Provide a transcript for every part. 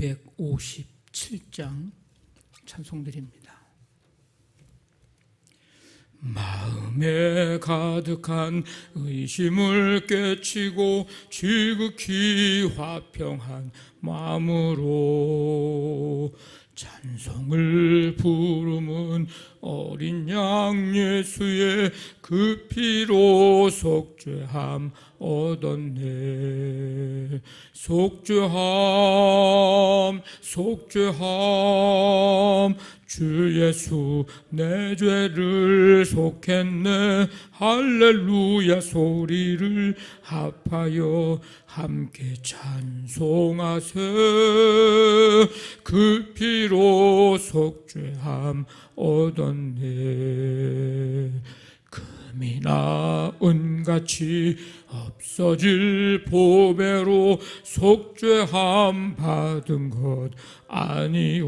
257장 찬송드립니다. 마음에 가득한 의심을 깨치고 지극히 화평한 마음으로 찬송을 부르는 어린 양 예수의 그 피로 속죄함 얻었네. 속죄함 속죄함 주 예수 내 죄를 속했네. 할렐루야 소리를 합하여 함께 찬송하세. 그 피로 속죄함 얻었네. 금이나 은같이 없어질 보배로 속죄함 받은 것 아니오.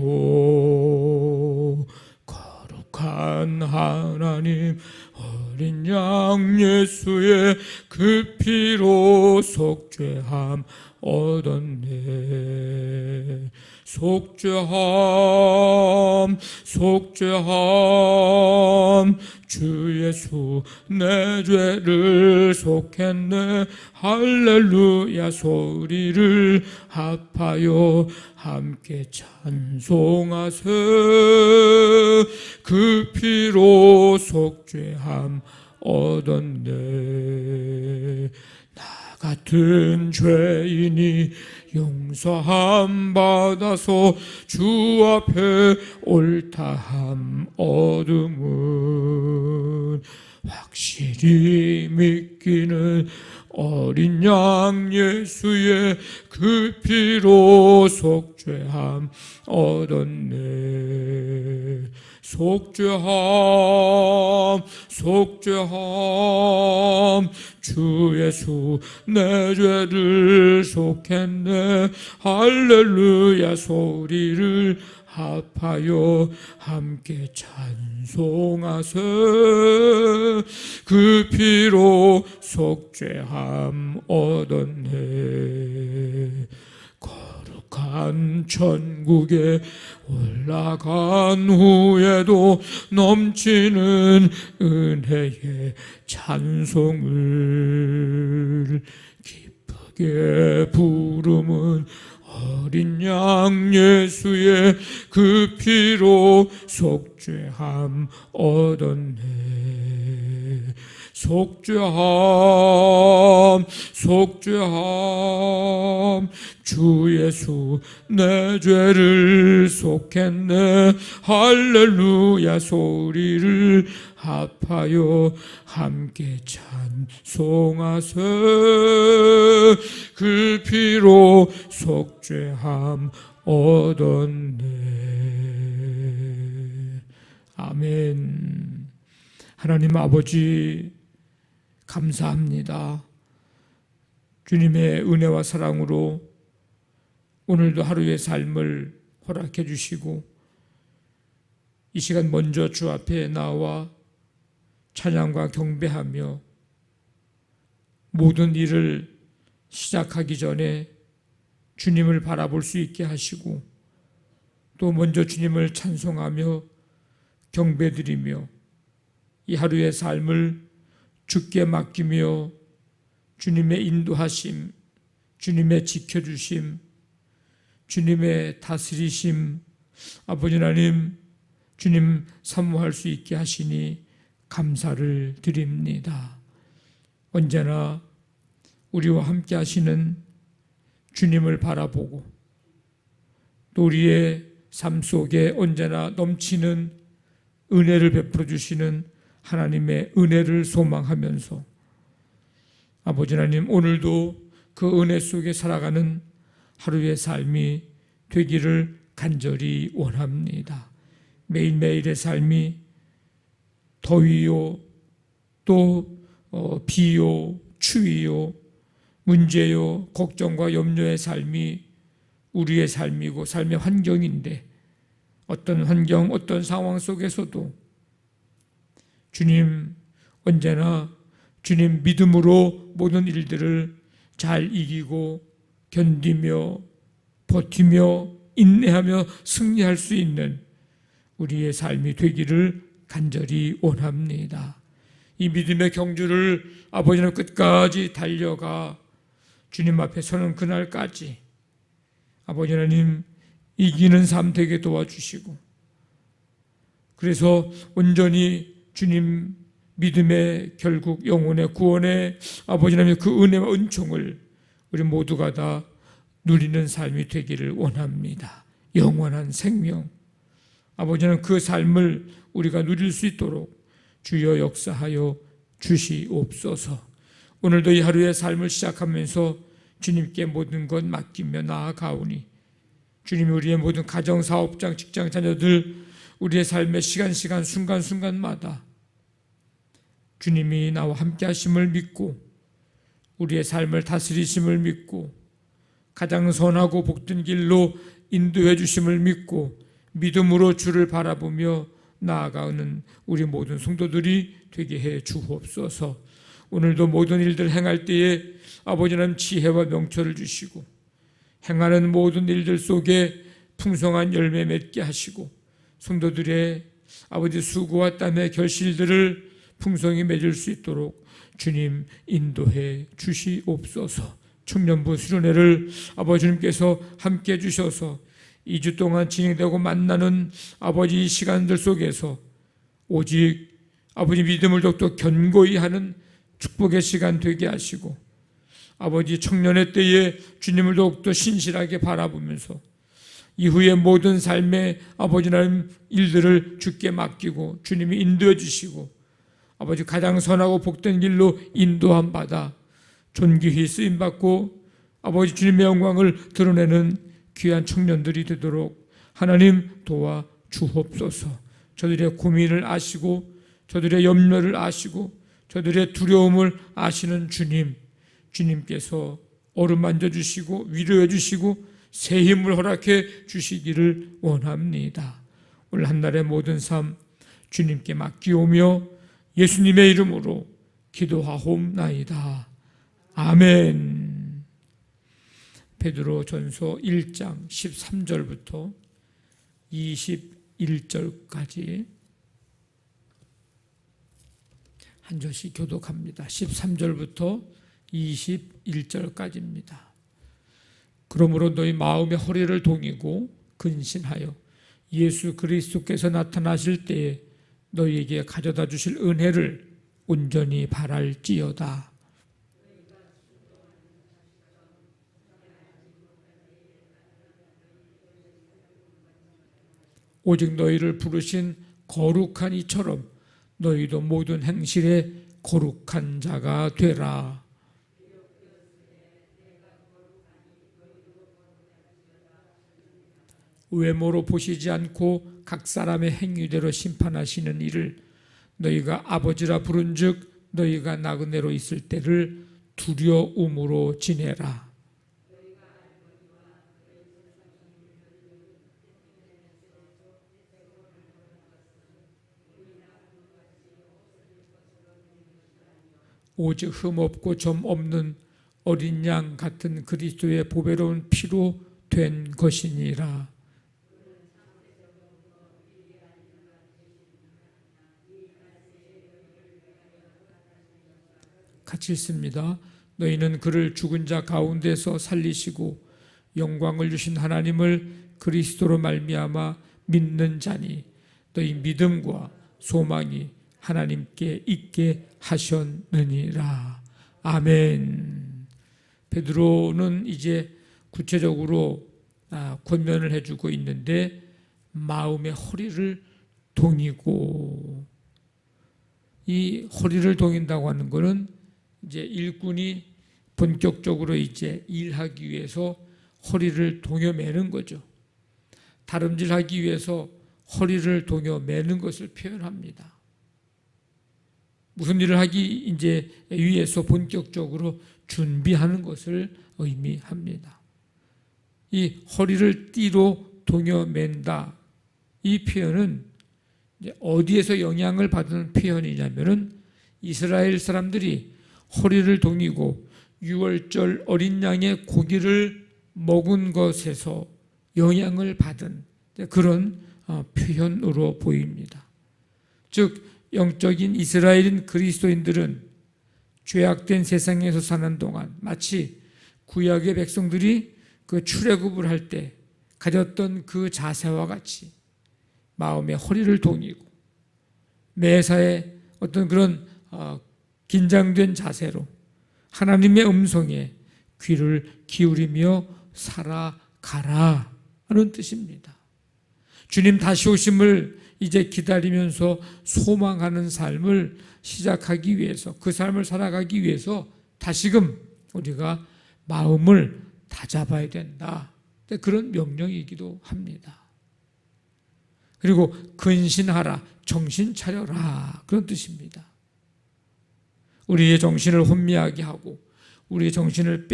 거룩한 하나님 어린 양 예수의 그 피로 속죄함 얻었네. 속죄함 속죄함 주 예수 내 죄를 속했네. 할렐루야 소리를 합하여 함께 찬송하세. 그 피로 속죄함 얻었네. 나 같은 죄인이 용서함 받아서 주 앞에 옳다함 얻음은 확실히 믿기는 어린 양 예수의 그 피로 속죄함 얻었네. 속죄함 속죄함 주 예수 내 죄를 속했네. 할렐루야 소리를 합하여 함께 찬송하세. 그 피로 속죄함 얻었네. 거룩한 천국에 올라간 후에도 넘치는 은혜의 찬송을 기쁘게 부르는 어린 양 예수의 그 피로 속죄함 얻었네. 속죄함 속죄함 주 예수 내 죄를 속했네. 할렐루야 소리를 합하여 함께 찬송하세. 그 피로 속죄함 얻었네. 아멘. 하나님 아버지 감사합니다. 주님의 은혜와 사랑으로 오늘도 하루의 삶을 허락해 주시고 이 시간 먼저 주 앞에 나와 찬양과 경배하며 모든 일을 시작하기 전에 주님을 바라볼 수 있게 하시고 또 먼저 주님을 찬송하며 경배드리며 이 하루의 삶을 주께 맡기며 주님의 인도하심, 주님의 지켜주심, 주님의 다스리심, 아버지 하나님 주님 사모할 수 있게 하시니 감사를 드립니다. 언제나 우리와 함께 하시는 주님을 바라보고 또 우리의 삶 속에 언제나 넘치는 은혜를 베풀어 주시는 하나님의 은혜를 소망하면서 아버지 하나님 오늘도 그 은혜 속에 살아가는 하루의 삶이 되기를 간절히 원합니다. 매일매일의 삶이 더위요 또 비요 추위요 문제요 걱정과 염려의 삶이 우리의 삶이고 삶의 환경인데 어떤 환경 어떤 상황 속에서도 주님 언제나 주님 믿음으로 모든 일들을 잘 이기고 견디며 버티며 인내하며 승리할 수 있는 우리의 삶이 되기를 간절히 원합니다. 이 믿음의 경주를 아버지는 끝까지 달려가 주님 앞에 서는 그날까지 아버지 하나님 이기는 삶 되게 도와주시고, 그래서 온전히 주님 믿음의 결국 영혼의 구원의 아버지 하나님의 그 은혜와 은총을 우리 모두가 다 누리는 삶이 되기를 원합니다. 영원한 생명, 아버지는 그 삶을 우리가 누릴 수 있도록 주여 역사하여 주시옵소서. 오늘도 이 하루의 삶을 시작하면서 주님께 모든 것 맡기며 나아가오니 주님이 우리의 모든 가정, 사업장, 직장, 자녀들, 우리의 삶의 시간 순간순간마다 주님이 나와 함께 하심을 믿고 우리의 삶을 다스리심을 믿고 가장 선하고 복된 길로 인도해 주심을 믿고 믿음으로 주를 바라보며 나아가는 우리 모든 성도들이 되게 해 주옵소서. 오늘도 모든 일들 행할 때에 아버지 하나님 지혜와 명철을 주시고 행하는 모든 일들 속에 풍성한 열매 맺게 하시고 성도들의 아버지 수고와 땀의 결실들을 풍성히 맺을 수 있도록 주님 인도해 주시옵소서. 청년부 수련회를 아버지님께서 함께 해주셔서 2주 동안 진행되고 만나는 아버지 시간들 속에서 오직 아버지 믿음을 더욱더 견고히 하는 축복의 시간 되게 하시고 아버지 청년의 때에 주님을 더욱더 신실하게 바라보면서 이후의 모든 삶의 아버지 하나님 일들을 주께 맡기고 주님이 인도해 주시고 아버지 가장 선하고 복된 길로 인도함 받아 존귀히 쓰임받고 아버지 주님의 영광을 드러내는 귀한 청년들이 되도록 하나님 도와 주옵소서. 저들의 고민을 아시고 저들의 염려를 아시고 저들의 두려움을 아시는 주님께서 어루만져 주시고 위로해 주시고 새 힘을 허락해 주시기를 원합니다. 오늘 한날의 모든 삶 주님께 맡기오며 예수님의 이름으로 기도하옵나이다. 아멘. 베드로전서 1장 13절부터 21절까지 한 절씩 교독합니다. 13절부터 21절까지입니다. 그러므로 너희 마음의 허리를 동이고 근신하여 예수 그리스도께서 나타나실 때에 너희에게 가져다 주실 은혜를 온전히 바랄지어다. 오직 너희를 부르신 거룩한 이처럼 너희도 모든 행실에 거룩한 자가 되라. 외모로 보시지 않고 각 사람의 행위대로 심판하시는 이를 너희가 아버지라 부른즉 너희가 나그네로 있을 때를 두려움으로 지내라. 오직 흠없고 점 없는 어린 양 같은 그리스도의 보배로운 피로 된 것이니라. 같이 읽습니다. 너희는 그를 죽은 자 가운데서 살리시고 영광을 주신 하나님을 그리스도로 말미암아 믿는 자니 너희 믿음과 소망이 하나님께 있게 하셨느니라. 아멘. 베드로는 이제 구체적으로 권면을 해주고 있는데 마음의 허리를 동이고, 이 허리를 동인다고 하는 것은 이제 일꾼이 본격적으로 이제 일하기 위해서 허리를 동여매는 거죠. 다름질하기 위해서 허리를 동여매는 것을 표현합니다. 무슨 일을 하기 이제 위해서 본격적으로 준비하는 것을 의미합니다. 이 허리를 띠로 동여맨다, 이 표현은 이제 어디에서 영향을 받은 표현이냐면은 이스라엘 사람들이 허리를 동이고 유월절 어린 양의 고기를 먹은 것에서 영향을 받은 그런 표현으로 보입니다. 즉 영적인 이스라엘인 그리스도인들은 죄악된 세상에서 사는 동안 마치 구약의 백성들이 그 출애굽을 할 때 가졌던 그 자세와 같이 마음의 허리를 동이고 매사에 어떤 그런 긴장된 자세로 하나님의 음성에 귀를 기울이며 살아가라 하는 뜻입니다. 주님 다시 오심을 이제 기다리면서 소망하는 삶을 시작하기 위해서, 그 삶을 살아가기 위해서 다시금 우리가 마음을 다잡아야 된다. 그런 명령이기도 합니다. 그리고 근신하라, 정신 차려라, 그런 뜻입니다. 우리의 정신을 혼미하게 하고 우리의 정신을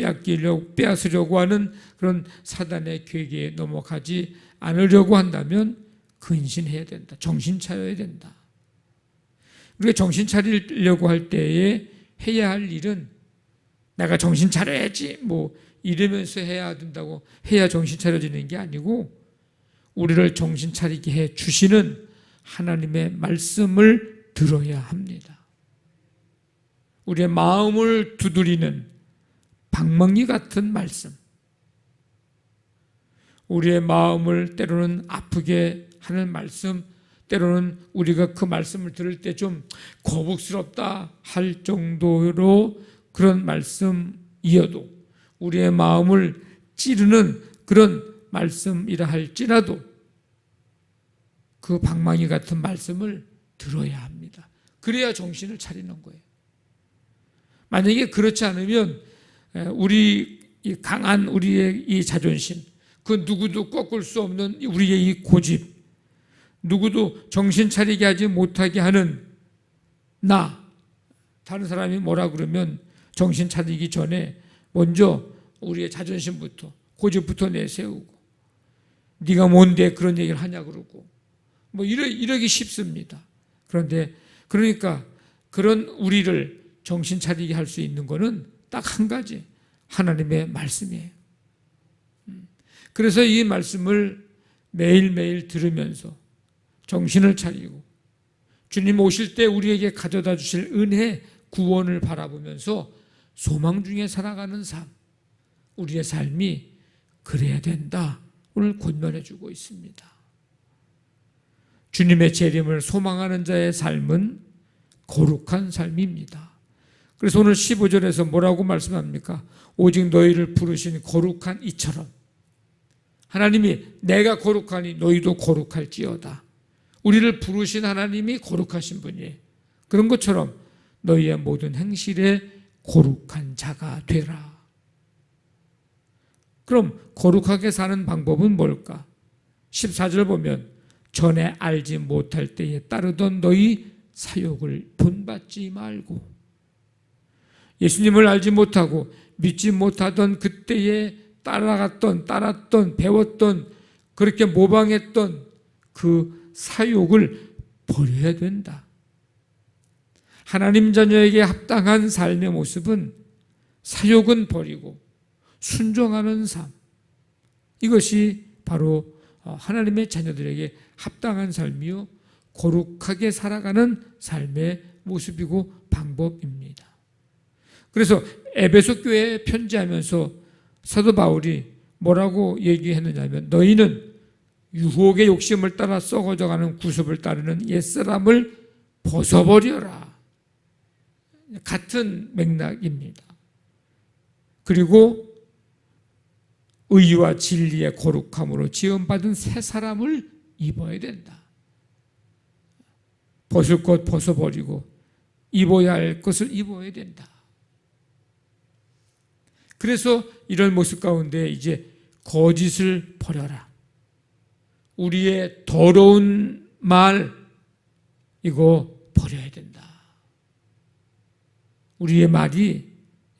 빼앗으려고 하는 그런 사단의 괴계에 넘어가지 않으려고 한다면 근신해야 된다. 정신 차려야 된다. 우리가 정신 차리려고 할 때에 해야 할 일은 내가 정신 차려야지 뭐 이러면서 해야 된다고 해야 정신 차려지는 게 아니고 우리를 정신 차리게 해 주시는 하나님의 말씀을 들어야 합니다. 우리의 마음을 두드리는 방망이 같은 말씀, 우리의 마음을 때로는 아프게 하는 말씀, 때로는 우리가 그 말씀을 들을 때 좀 거북스럽다 할 정도로 그런 말씀이어도 우리의 마음을 찌르는 그런 말씀이라 할지라도 그 방망이 같은 말씀을 들어야 합니다. 그래야 정신을 차리는 거예요. 만약에 그렇지 않으면 우리 강한 우리의 이 자존심, 그 누구도 꺾을 수 없는 우리의 이 고집, 누구도 정신 차리게 하지 못하게 하는 나, 다른 사람이 뭐라 그러면 정신 차리기 전에 먼저 우리의 자존심부터 고집부터 내세우고 네가 뭔데 그런 얘기를 하냐 그러고 뭐 이러기 쉽습니다. 그런데 그러니까 그런 우리를 정신 차리게 할 수 있는 거는 딱 한 가지, 하나님의 말씀이에요. 그래서 이 말씀을 매일매일 들으면서 정신을 차리고 주님 오실 때 우리에게 가져다 주실 은혜, 구원을 바라보면서 소망 중에 살아가는 삶, 우리의 삶이 그래야 된다 오늘 권면해 주고 있습니다. 주님의 재림을 소망하는 자의 삶은 거룩한 삶입니다. 그래서 오늘 15절에서 뭐라고 말씀합니까? 오직 너희를 부르신 거룩한 이처럼 하나님이 내가 거룩하니 너희도 거룩할지어다. 우리를 부르신 하나님이 거룩하신 분이에요. 그런 것처럼 너희의 모든 행실에 거룩한 자가 되라. 그럼 거룩하게 사는 방법은 뭘까? 14절 보면 전에 알지 못할 때에 따르던 너희 사욕을 본받지 말고, 예수님을 알지 못하고 믿지 못하던 그때에 따랐던 배웠던 그렇게 모방했던 그 사욕을 버려야 된다. 하나님 자녀에게 합당한 삶의 모습은 사욕은 버리고 순종하는 삶, 이것이 바로 하나님의 자녀들에게 합당한 삶이요 거룩하게 살아가는 삶의 모습이고 방법입니다. 그래서 에베소 교회에 편지하면서 사도 바울이 뭐라고 얘기했느냐면 너희는 유혹의 욕심을 따라 썩어져가는 구습을 따르는 옛사람을 벗어버려라. 같은 맥락입니다. 그리고 의와 진리의 거룩함으로 지음받은 새 사람을 입어야 된다. 벗을 것 벗어버리고 입어야 할 것을 입어야 된다. 그래서 이런 모습 가운데 이제 거짓을 버려라. 우리의 더러운 말 이거 버려야 된다. 우리의 말이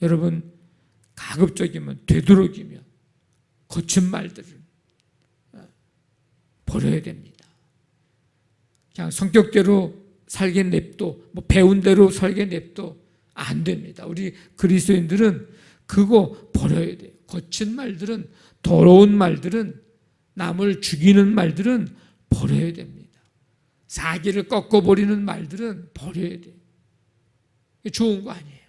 여러분 가급적이면 되도록이면 거친 말들을 버려야 됩니다. 그냥 성격대로 살게 냅둬, 뭐 배운 대로 살게 냅둬 안 됩니다. 우리 그리스도인들은 그거 버려야 돼요. 거친 말들은, 더러운 말들은 남을 죽이는 말들은 버려야 됩니다. 사기를 꺾어버리는 말들은 버려야 돼요. 좋은 거 아니에요.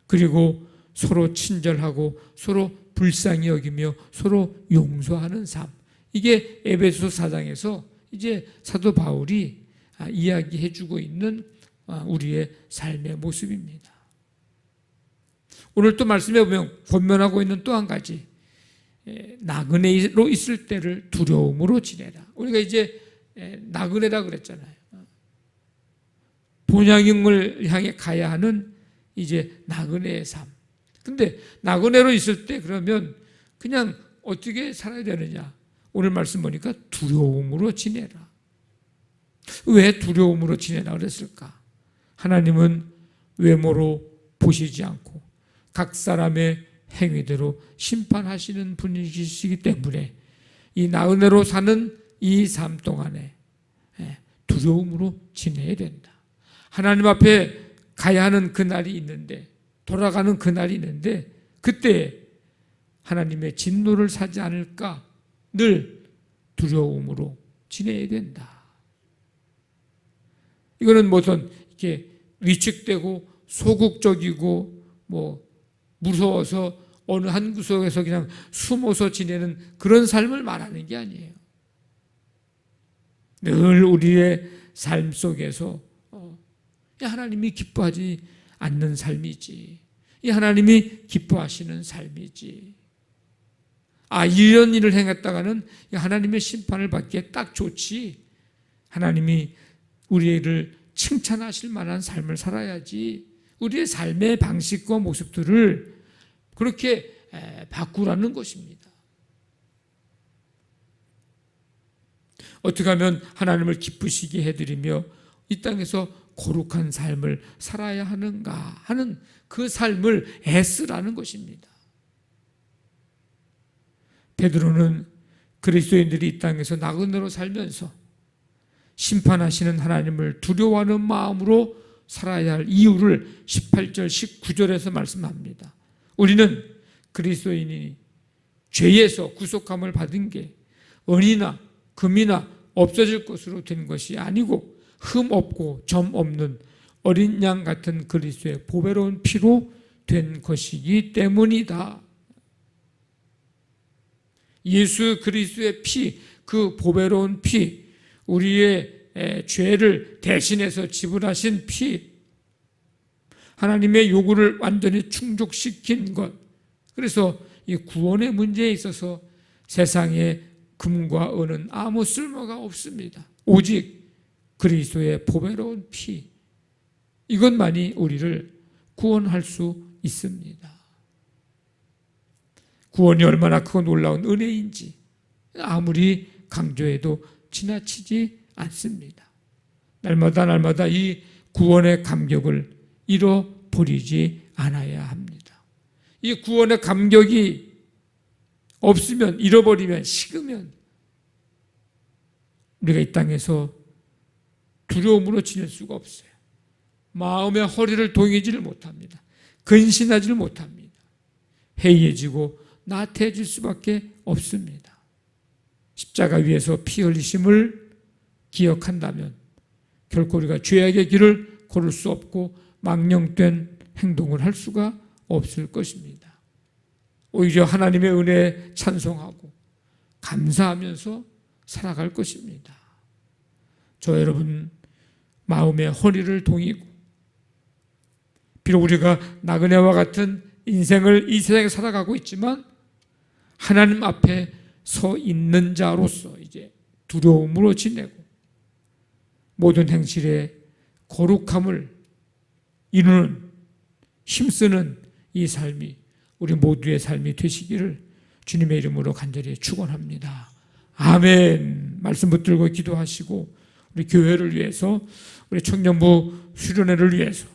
그리고 서로 친절하고 서로 불쌍히 여기며 서로 용서하는 삶. 이게 에베소 4장에서 이제 사도 바울이 이야기해 주고 있는 우리의 삶의 모습입니다. 오늘 또 말씀해 보면 권면하고 있는 또 한 가지, 나그네로 있을 때를 두려움으로 지내라. 우리가 이제 나그네라 그랬잖아요. 본향을 향해 가야 하는 이제 나그네의 삶. 근데 나그네로 있을 때 그러면 그냥 어떻게 살아야 되느냐? 오늘 말씀 보니까 두려움으로 지내라. 왜 두려움으로 지내라 그랬을까? 하나님은 외모로 보시지 않고 각 사람의 행위대로 심판하시는 분이시기 때문에 이 나그네로 사는 이 삶 동안에 두려움으로 지내야 된다. 하나님 앞에 가야 하는 그날이 있는데, 돌아가는 그날이 있는데 그때 하나님의 진노를 사지 않을까 늘 두려움으로 지내야 된다. 이거는 무슨 이렇게 위축되고 소극적이고 무서워서 어느 한 구석에서 그냥 숨어서 지내는 그런 삶을 말하는 게 아니에요. 늘 우리의 삶 속에서 하나님이 기뻐하지 않는 삶이지, 이 하나님이 기뻐하시는 삶이지, 이런 일을 행했다가는 하나님의 심판을 받기에 딱 좋지, 하나님이 우리를 칭찬하실 만한 삶을 살아야지, 우리의 삶의 방식과 모습들을 그렇게 바꾸라는 것입니다. 어떻게 하면 하나님을 기쁘시게 해드리며 이 땅에서 거룩한 삶을 살아야 하는가 하는 그 삶을 애쓰라는 것입니다. 베드로는 그리스도인들이 이 땅에서 나그네로 살면서 심판하시는 하나님을 두려워하는 마음으로 살아야 할 이유를 18절, 19절에서 말씀합니다. 우리는 그리스도인이 죄에서 구속함을 받은 게 은이나 금이나 없어질 것으로 된 것이 아니고 흠 없고 점 없는 어린 양 같은 그리스도의 보배로운 피로 된 것이기 때문이다. 예수 그리스도의 피, 그 보배로운 피, 우리의 죄를 대신해서 지불하신 피, 하나님의 요구를 완전히 충족시킨 것. 그래서 이 구원의 문제에 있어서 세상에 금과 은은 아무 쓸모가 없습니다. 오직 그리스도의 보배로운 피, 이것만이 우리를 구원할 수 있습니다. 구원이 얼마나 크고 놀라운 은혜인지 아무리 강조해도 지나치지 않습니다. 날마다 이 구원의 감격을 잃어버리지 않아야 합니다. 이 구원의 감격이 없으면, 잃어버리면, 식으면 우리가 이 땅에서 두려움으로 지낼 수가 없어요. 마음의 허리를 동이지를 못합니다. 근신하지를 못합니다. 해이해지고 나태해질 수밖에 없습니다. 십자가 위에서 피 흘리심을 기억한다면 결코 우리가 죄악의 길을 걸을 수 없고 망령된 행동을 할 수가 없을 것입니다. 오히려 하나님의 은혜에 찬송하고 감사하면서 살아갈 것입니다. 저 여러분 마음의 허리를 동이고, 비록 우리가 나그네와 같은 인생을 이 세상에 살아가고 있지만 하나님 앞에 서 있는 자로서 이제 두려움으로 지내고 모든 행실에 거룩함을 이루는, 힘쓰는 이 삶이 우리 모두의 삶이 되시기를 주님의 이름으로 간절히 축원합니다. 아멘. 말씀 붙들고 기도하시고 우리 교회를 위해서, 우리 청년부 수련회를 위해서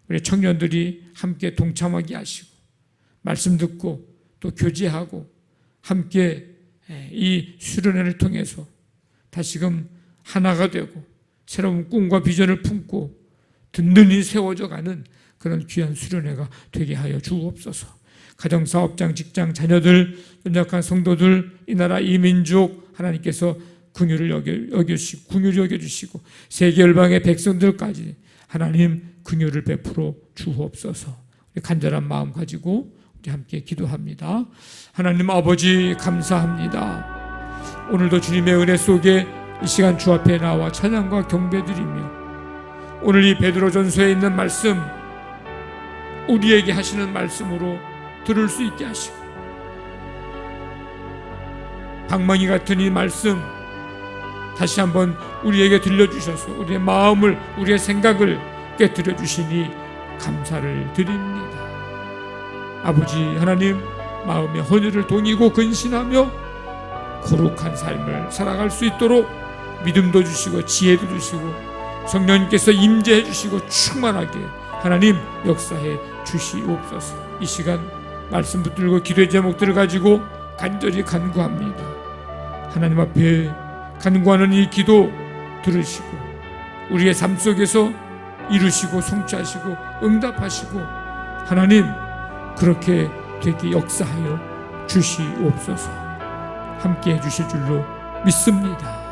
우리 청년들이 함께 동참하게 하시고 말씀 듣고 또 교제하고 함께 이 수련회를 통해서 다시금 하나가 되고 새로운 꿈과 비전을 품고 든든히 세워져 가는 그런 귀한 수련회가 되게 하여 주옵소서. 가정사업장, 직장, 자녀들, 연약한 성도들, 이 나라 이 민족 하나님께서 긍휼을 여겨주시고 세계 열방의 백성들까지 하나님 긍휼을 베풀어 주옵소서. 우리 간절한 마음 가지고 우리 함께 기도합니다. 하나님 아버지 감사합니다. 오늘도 주님의 은혜 속에 이 시간 주 앞에 나와 찬양과 경배드리며 오늘 이 베드로전서에 있는 말씀 우리에게 하시는 말씀으로 들을 수 있게 하시고 방망이 같은 이 말씀 다시 한번 우리에게 들려주셔서 우리의 마음을 우리의 생각을 깨뜨려 주시니 감사를 드립니다. 아버지 하나님 마음의 헌혈을 동이고 근신하며 거룩한 삶을 살아갈 수 있도록 믿음도 주시고 지혜도 주시고 성령님께서 임재해 주시고 충만하게 하나님 역사해 주시옵소서. 이 시간 말씀 붙들고 기도의 제목들을 가지고 간절히 간구합니다. 하나님 앞에 간구하는 이 기도 들으시고 우리의 삶 속에서 이루시고 성취하시고 응답하시고 하나님 그렇게 되게 역사하여 주시옵소서. 함께 해주실 줄로 믿습니다.